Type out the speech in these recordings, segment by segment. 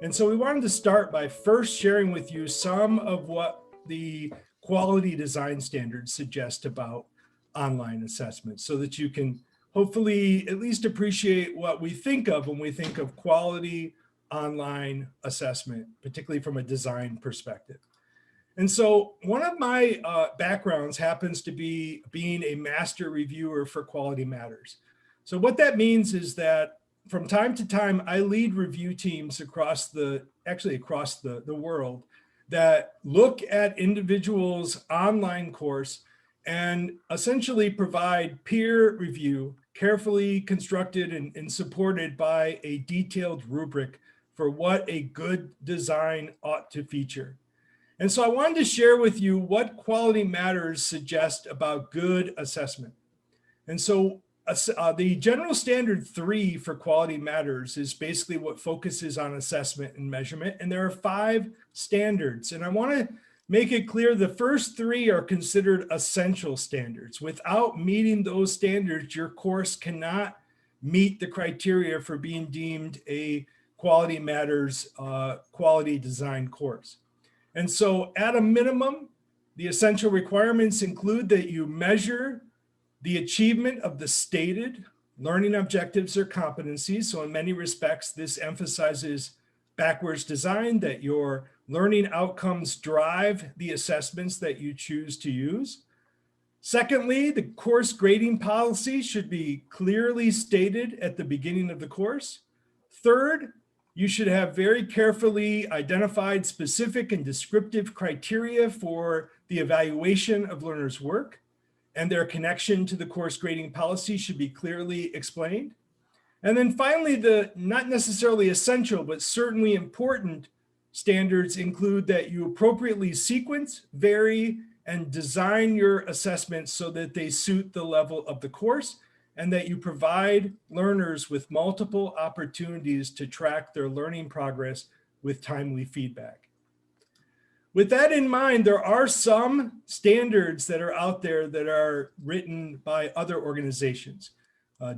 And so we wanted to start by first sharing with you some of what the quality design standards suggest about online assessments so that you can hopefully at least appreciate what we think of when we think of quality online assessment, particularly from a design perspective. And so one of my backgrounds happens to be being a master reviewer for Quality Matters. So what that means is that from time to time, I lead review teams across the world that look at individuals' online course and essentially provide peer review, carefully constructed and supported by a detailed rubric for what a good design ought to feature. And so I wanted to share with you what Quality Matters suggest about good assessment. And so the general standard 3 for Quality Matters is basically what focuses on assessment and measurement. And there are 5 standards. And I want to make it clear the first 3 are considered essential standards. Without meeting those standards, your course cannot meet the criteria for being deemed a Quality Matters quality design course. And so at a minimum, the essential requirements include that you measure the achievement of the stated learning objectives or competencies. So in many respects, this emphasizes backwards design, that your learning outcomes drive the assessments that you choose to use. Secondly, the course grading policy should be clearly stated at the beginning of the course. Third, you should have very carefully identified specific and descriptive criteria for the evaluation of learners' work, and their connection to the course grading policy should be clearly explained. And then finally, the not necessarily essential, but certainly important standards include that you appropriately sequence, vary, and design your assessments so that they suit the level of the course, and that you provide learners with multiple opportunities to track their learning progress with timely feedback. With that in mind, there are some standards that are out there that are written by other organizations.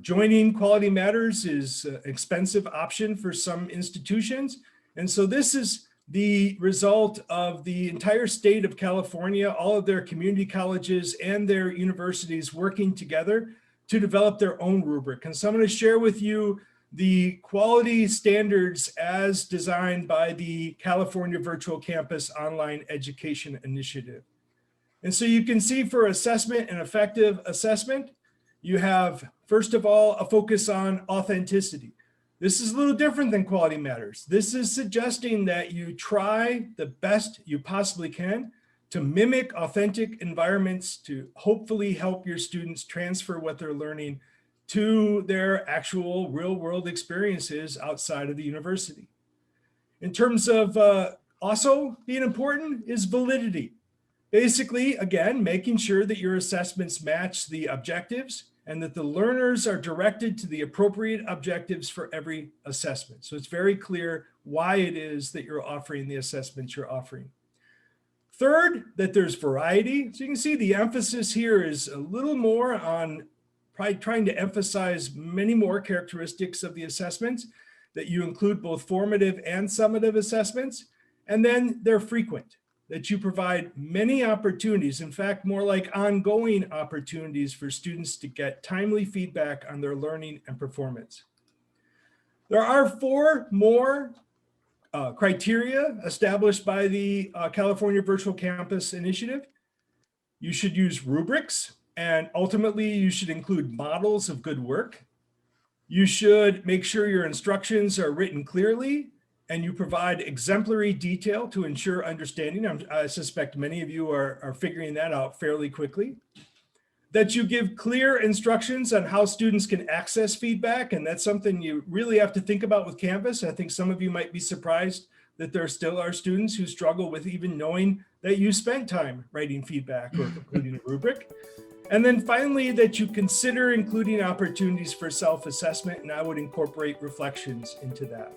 Joining Quality Matters is an expensive option for some institutions. And so this is the result of the entire state of California, all of their community colleges and their universities working together to develop their own rubric. And so I'm going to share with you the quality standards as designed by the California Virtual Campus Online Education Initiative. And so you can see for assessment and effective assessment, you have, first of all, a focus on authenticity. This is a little different than Quality Matters. This is suggesting that you try the best you possibly can to mimic authentic environments to hopefully help your students transfer what they're learning to their actual real-world experiences outside of the university. In terms of also being important is validity. Basically, again, making sure that your assessments match the objectives and that the learners are directed to the appropriate objectives for every assessment. So it's very clear why it is that you're offering the assessments you're offering. Third, that there's variety. So you can see the emphasis here is a little more on probably trying to emphasize many more characteristics of the assessments, that you include both formative and summative assessments, and then they're frequent, that you provide many opportunities, in fact, more like ongoing opportunities for students to get timely feedback on their learning and performance. There are 4 more criteria established by the California Virtual Campus Initiative. You should use rubrics, and ultimately you should include models of good work. You should make sure your instructions are written clearly, and you provide exemplary detail to ensure understanding. I suspect many of you are figuring that out fairly quickly. That you give clear instructions on how students can access feedback, and that's something you really have to think about with Canvas. I think some of you might be surprised that there still are students who struggle with even knowing that you spent time writing feedback or completing a rubric. And then finally, that you consider including opportunities for self-assessment, and I would incorporate reflections into that.